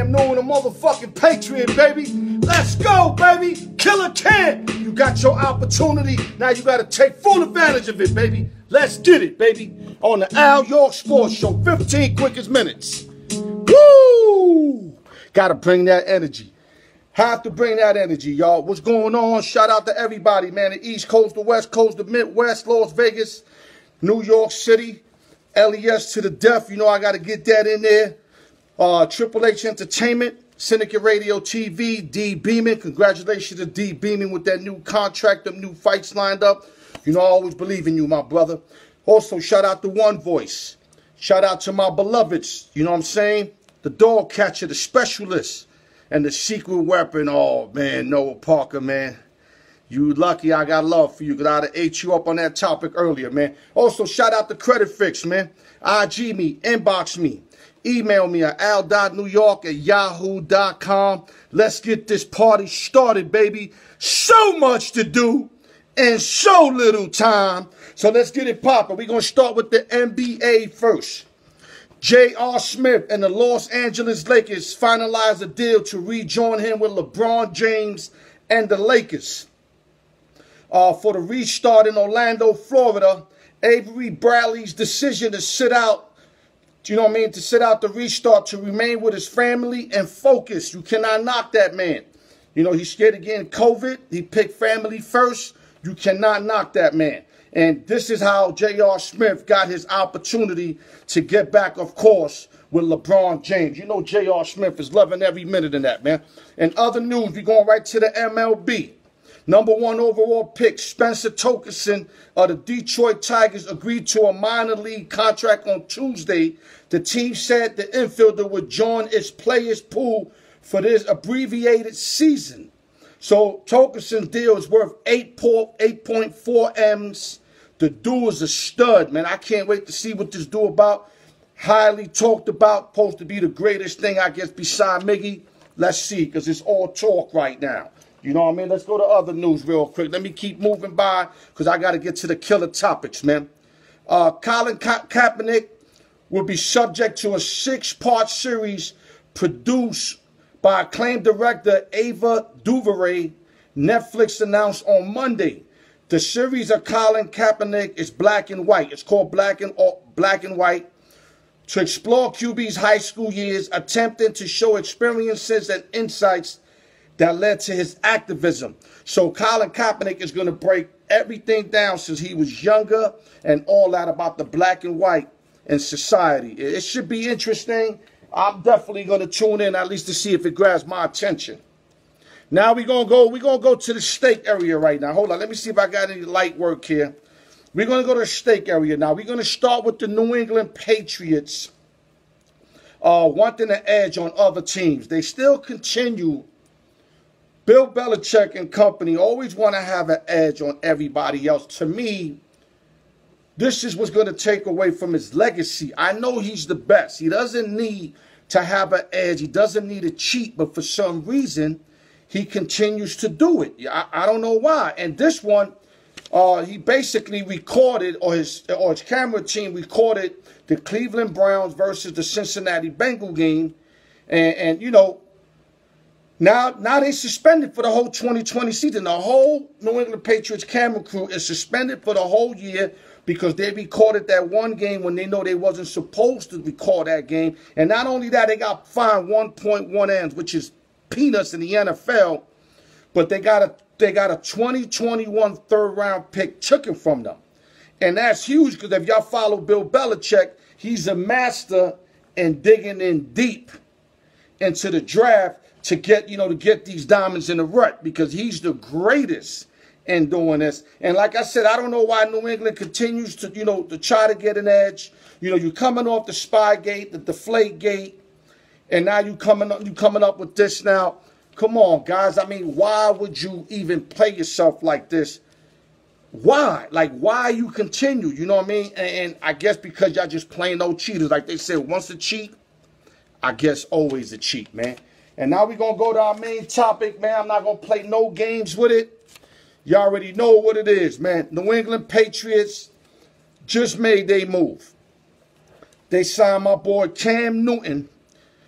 afternoon, a motherfucking Patriot, baby. Let's go, baby. Killer can. You got your opportunity. Now you got to take full advantage of it, baby. Let's get it, baby. On the ALYORK Sports Show, 15 quickest minutes. Woo! Got to bring that energy. Have to bring that energy, y'all. What's going on? Shout out to everybody, man. The East Coast, the West Coast, the Midwest, Las Vegas, New York City, LES to the death. You know I got to get that in there. Triple H Entertainment, Syndicate Radio TV, D Beeman. Congratulations to D Beeman with that new contract, them new fights lined up. You know I always believe in you, my brother. Also, shout out to One Voice. Shout out to my beloveds. You know what I'm saying? The dog catcher, the specialist, and the secret weapon. Oh, man, Noah Parker, man. You lucky. I got love for you because I'd have ate you up on that topic earlier, man. Also, shout out to Credit Fix, man. IG me, inbox me. Email me at al.newyork@yahoo.com. Let's get this party started, baby. So much to do and so little time. So let's get it popping. We're going to start with the NBA first. J.R. Smith and the Los Angeles Lakers finalized a deal to rejoin him with LeBron James and the Lakers. For the restart in Orlando, Florida, Avery Bradley's decision to sit out, you know what I mean, to sit out the restart, to remain with his family and focus. You cannot knock that man. You know, he's scared of getting COVID. He picked family first. You cannot knock that man. And this is how J.R. Smith got his opportunity to get back, of course, with LeBron James. You know J.R. Smith is loving every minute of that, man. In other news, we're going right to the MLB. Number 1 overall pick, Spencer Torkelson of the Detroit Tigers agreed to a minor league contract on Tuesday. The team said the infielder would join its players pool for this abbreviated season. So Torkelson's deal is worth 8.4 M's. The dude is a stud, man. I can't wait to see what this dude about. Highly talked about, supposed to be the greatest thing, I guess, beside Miggy. Let's see, because it's all talk right now. You know what I mean? Let's go to other news real quick. Let me keep moving by because I got to get to the killer topics, man. Colin Kapaernick will be subject to a 6-part series produced by acclaimed director Ava DuVernay. Netflix announced on Monday. The series of Colin Kapaernick is black and white. It's called Black and White. To explore QB's high school years, attempting to show experiences and insights that led to his activism. So Colin Kapaernick is going to break everything down since he was younger and all that about the black and white in society. It should be interesting. I'm definitely going to tune in at least to see if it grabs my attention. Now we're going to go to the steak area right now. Hold on. Let me see if I got any light work here. We're going to go to the steak area now. We're going to start with the New England Patriots wanting an edge on other teams. They still continue. Bill Belichick and company always want to have an edge on everybody else. To me, this is what's going to take away from his legacy. I know he's the best. He doesn't need to have an edge. He doesn't need to cheat. But for some reason, he continues to do it. I don't know why. And this one, he basically recorded, or his camera team recorded the Cleveland Browns versus the Cincinnati Bengals game. And you know, Now they suspended for the whole 2020 season. The whole New England Patriots camera crew is suspended for the whole year because they recorded that one game when they know they wasn't supposed to record that game. And not only that, they got fined 1.1 M's, which is peanuts in the NFL. But they got a 2021 third-round pick taken from them. And that's huge because if y'all follow Bill Belichick, he's a master in digging in deep into the draft to get these diamonds in the rut because he's the greatest in doing this. And like I said, I don't know why New England continues to, to try to get an edge. You know, you're coming off the Spygate, the Deflategate, and now you coming up with this now. Come on, guys. I mean, why would you even play yourself like this? Why? Like, why you continue? You know what I mean? And I guess because y'all just plain old cheaters. Like they said, once a cheat, I guess always a cheat, man. And now we're going to go to our main topic, man. I'm not going to play no games with it. You already know what it is, man. New England Patriots just made their move. They signed my boy Cam Newton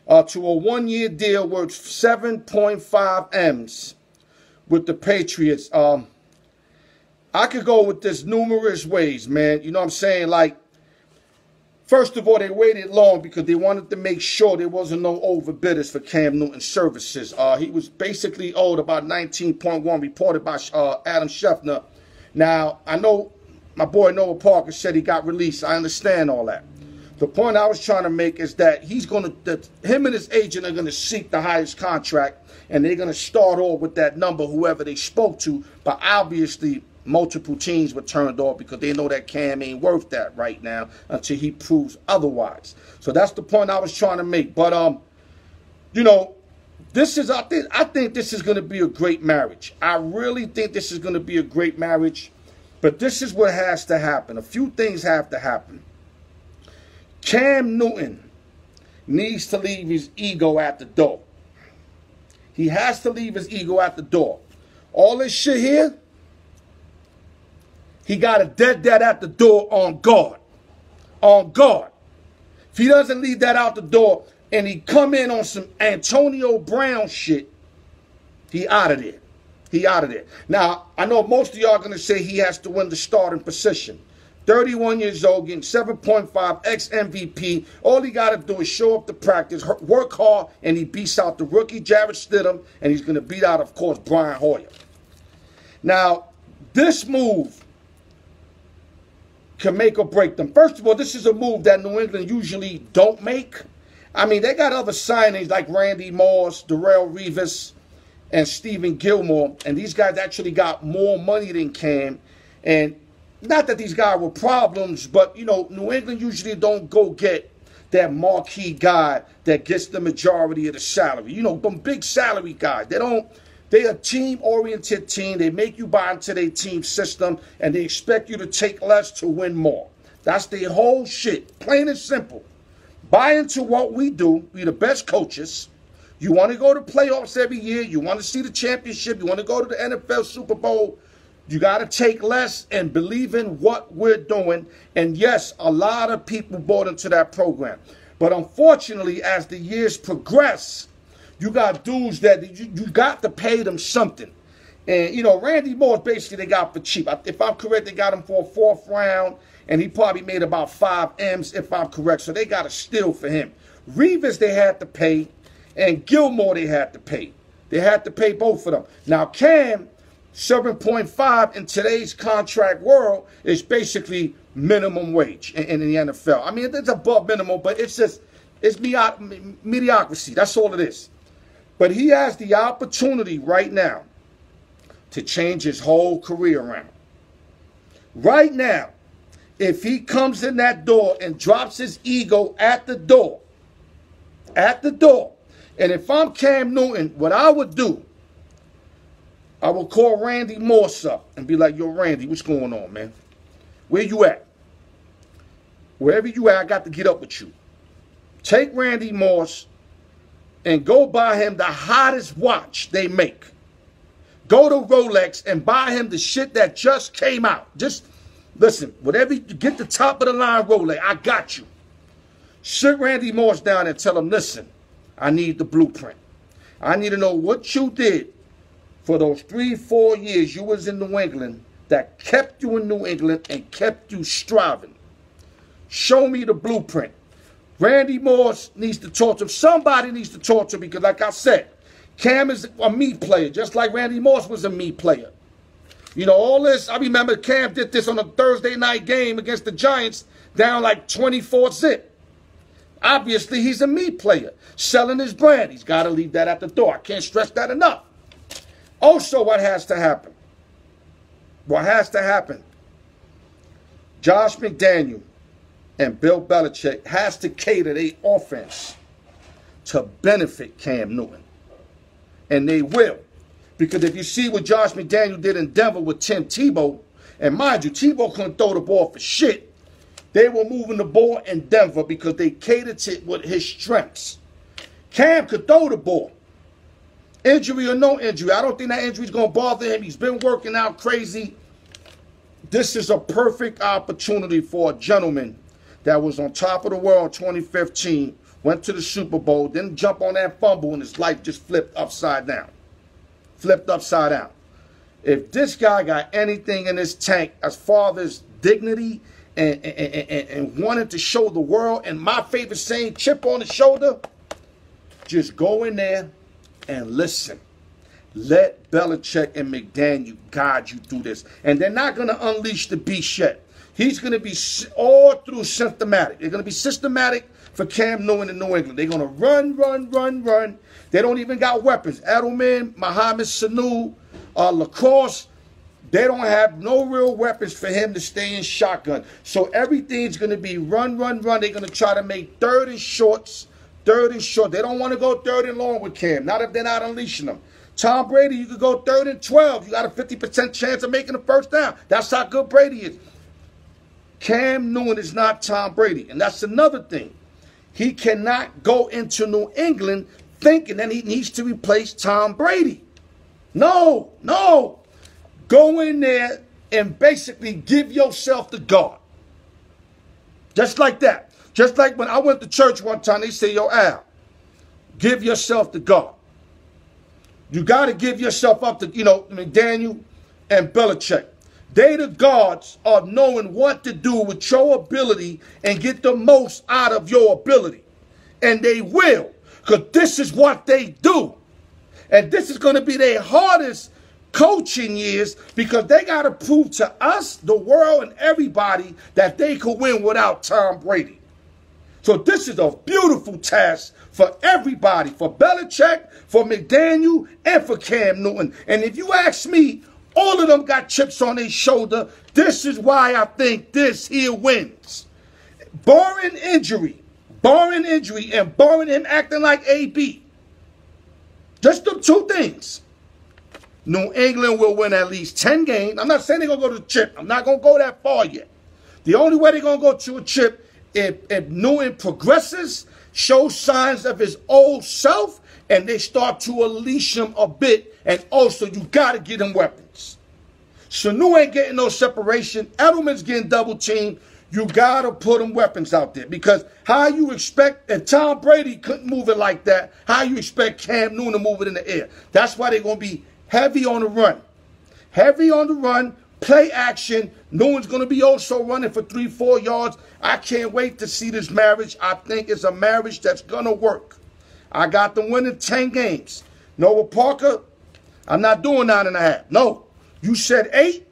to a one-year deal worth 7.5 M's with the Patriots. I could go with this numerous ways, man. You know what I'm saying? Like, first of all, they waited long because they wanted to make sure there wasn't no overbidders for Cam Newton's services. He was basically owed about 19.1, reported by Adam Schefter. Now, I know my boy Noah Parker said he got released. I understand all that. The point I was trying to make is that him and his agent are going to seek the highest contract, and they're going to start off with that number, whoever they spoke to. But obviously, multiple teams were turned off because they know that Cam ain't worth that right now until he proves otherwise. So that's the point I was trying to make. But you know, I think this is going to be a great marriage. I really think this is going to be a great marriage. But this is what has to happen. A few things have to happen. Cam Newton needs to leave his ego at the door. He has to leave his ego at the door. All this shit here, he got to dead that at the door on guard. On guard. If he doesn't leave that out the door and he come in on some Antonio Brown shit, he out of there. He out of there. Now, I know most of y'all are going to say he has to win the starting position. 31 years old, getting 7.5, ex-MVP. All he got to do is show up to practice, work hard, and he beats out the rookie Jarrett Stidham, and he's going to beat out, of course, Brian Hoyer. Now, this move can make or break them. First of all, this is a move that New England usually don't make. I mean, they got other signings like Randy Moss, Darrelle Revis, and Stephen Gilmore, and these guys actually got more money than Cam. And not that these guys were problems, but, you know, New England usually don't go get that marquee guy that gets the majority of the salary. You know, them big salary guys. They're a team-oriented team. They make you buy into their team system, and they expect you to take less to win more. That's their whole shit, plain and simple. Buy into what we do. We're the best coaches. You want to go to playoffs every year. You want to see the championship. You want to go to the NFL Super Bowl. You got to take less and believe in what we're doing. And yes, a lot of people bought into that program. But unfortunately, as the years progress, you got dudes that you got to pay them something. And, you know, Randy Moss, basically, they got for cheap. If I'm correct, they got him for a 4th round. And he probably made about 5 M's, if I'm correct. So they got a steal for him. Revis, they had to pay. And Gilmore, they had to pay. They had to pay both of them. Now, Cam, 7.5 in today's contract world is basically minimum wage in the NFL. I mean, it's above minimum, but it's mediocrity. That's all it is. But he has the opportunity right now to change his whole career around. Right now, if he comes in that door and drops his ego at the door, and if I'm Cam Newton, what I would do, I will call Randy Moss up and be like, yo, Randy, what's going on, man? Where you at? Wherever you at, I got to get up with you. Take Randy Moss and go buy him the hottest watch they make. Go to Rolex and buy him the shit that just came out. Just, listen, whatever, get the top of the line Rolex, I got you. Sit Randy Moss down and tell him, listen, I need the blueprint. I need to know what you did for those 3-4 years you was in New England that kept you in New England and kept you striving. Show me the blueprint. Randy Moss needs to talk to him. Somebody needs to talk to him because, like I said, Cam is a me player, just like Randy Moss was a me player. You know, all this, I remember Cam did this on a Thursday night game against the Giants, down like 24-zip. Obviously, he's a me player, selling his brand. He's got to leave that at the door. I can't stress that enough. Also, what has to happen? What has to happen? Josh McDaniel and Bill Belichick has to cater their offense to benefit Cam Newton. And they will. Because if you see what Josh McDaniel did in Denver with Tim Tebow, and mind you, Tebow couldn't throw the ball for shit. They were moving the ball in Denver because they catered to with his strengths. Cam could throw the ball. Injury or no injury, I don't think that injury is going to bother him. He's been working out crazy. This is a perfect opportunity for a gentleman that was on top of the world in 2015, went to the Super Bowl, didn't jump on that fumble, and his life just flipped upside down. Flipped upside down. If this guy got anything in his tank as far as dignity and wanted to show the world, and my favorite saying, chip on the shoulder, just go in there and listen. Let Belichick and McDaniel guide you through this. And they're not going to unleash the beast yet. He's going to be all through systematic. They're going to be systematic for Cam Newton in New England. They're going to run. They don't even got weapons. Edelman, Mohamed Sanu, Lacoste, they don't have no real weapons for him to stay in shotgun. So everything's going to be run. They're going to try to make third and short. They don't want to go third and long with Cam, not if they're not unleashing them. Tom Brady, you could go 3rd and 12. You got a 50% chance of making the first down. That's how good Brady is. Cam Newton is not Tom Brady. And that's another thing. He cannot go into New England thinking that he needs to replace Tom Brady. No. Go in there and basically give yourself the guard. Just like that. Just like when I went to church one time, they say, yo, Al, give yourself the guard. You got to give yourself up to, McDaniel and Belichick. They the guards of knowing what to do with your ability and get the most out of your ability. And they will, because this is what they do. And this is going to be their hardest coaching years, because they got to prove to us, the world, and everybody that they could win without Tom Brady. So this is a beautiful task for everybody, for Belichick, for McDaniel, and for Cam Newton. And if you ask me, all of them got chips on their shoulder. This is why I think this here wins. Barring injury, and barring him acting like AB. Just the two things. New England will win at least 10 games. I'm not saying they're going to go to the chip. I'm not going to go that far yet. The only way they're going to go to a chip, if Newton progresses, shows signs of his old self, and they start to unleash him a bit, and also you got to get him weapons. Sanu ain't getting no separation. Edelman's getting double teamed. You got to put him weapons out there, because how you expect, if Tom Brady couldn't move it like that, how you expect Cam Newton to move it in the air? That's why they're going to be heavy on the run. Heavy on the run. Play action. No one's going to be also running for 3-4 yards. I can't wait to see this marriage. I think it's a marriage that's going to work. I got them winning 10 games. Noah Parker, I'm not doing 9.5. No. You said 8.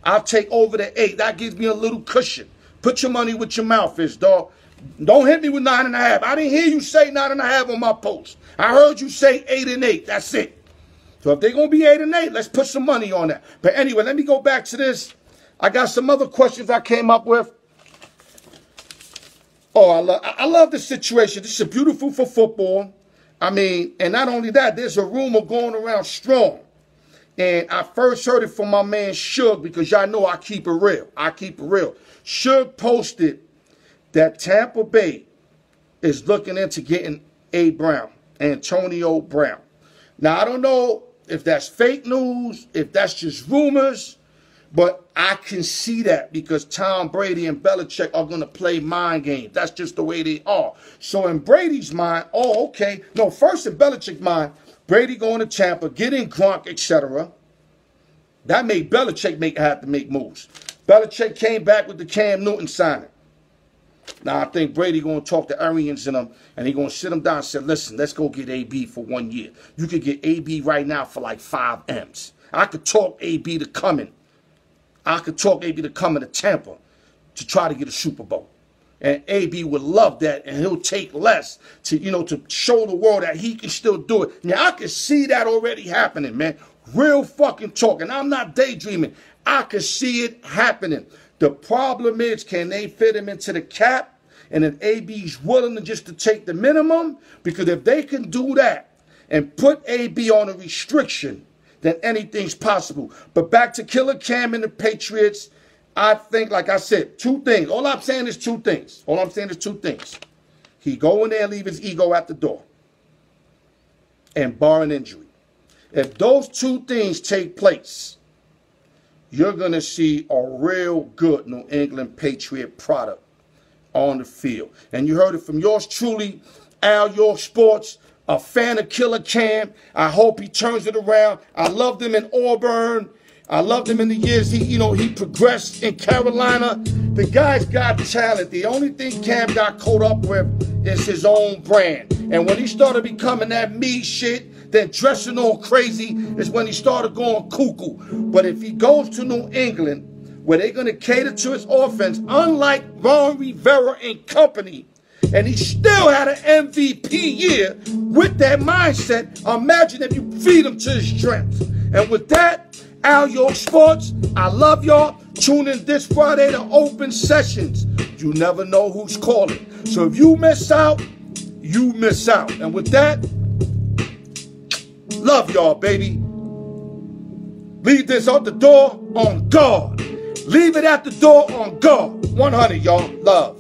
I'll take over the 8. That gives me a little cushion. Put your money where your mouth is, dog. Don't hit me with 9.5. I didn't hear you say 9.5 on my post. I heard you say 8 and 8. That's it. So if they're going to be 8 and 8, let's put some money on that. But anyway, let me go back to this. I got some other questions I came up with. Oh, I love this situation. This is beautiful for football. I mean, and not only that, there's a rumor going around strong. And I first heard it from my man Suge, because y'all know I keep it real. Suge posted that Tampa Bay is looking into getting Antonio Brown. Now, I don't know if that's fake news, if that's just rumors, but I can see that, because Tom Brady and Belichick are going to play mind games. That's just the way they are. So in Brady's mind, oh, okay. No, first in Belichick's mind, Brady going to Tampa, getting Gronk, etc. That made Belichick have to make moves. Belichick came back with the Cam Newton signing. Now, I think Brady going to talk to Arians and them, and he going to sit them down and say, listen, let's go get AB for 1 year. You could get AB right now for like 5 M's. I could talk AB to coming. To Tampa to try to get a Super Bowl. And AB would love that, and he'll take less to, to show the world that he can still do it. Now, I can see that already happening, man. Real fucking talk. And I'm not daydreaming. I can see it happening. The problem is, can they fit him into the cap? And if AB's willing to take the minimum, because if they can do that and put AB on a restriction, then anything's possible. But back to Killer Cam and the Patriots, I think, like I said, 2 things. All I'm saying is 2 things. He go in there and leave his ego at the door. And barring injury. If those 2 things take place, you're going to see a real good New England Patriot product on the field. And you heard it from yours truly. ALYORK Sports, a fan of Killer Cam. I hope he turns it around. I loved him in Auburn. I loved him in the years he progressed in Carolina. The guy's got talent. The only thing Cam got caught up with is his own brand. And when he started becoming that me shit, then dressing all crazy, is when he started going cuckoo. But if he goes to New England, where they're going to cater to his offense, unlike Ron Rivera and company, and he still had an MVP year with that mindset, imagine if you feed him to his strengths. And with that, ALYORK Sports, I love y'all. Tune in this Friday to open sessions. You never know who's calling. So if you miss out, you miss out. And with that, love y'all, baby. Leave this out the door on guard. Leave it at the door on guard. 100, y'all. Love.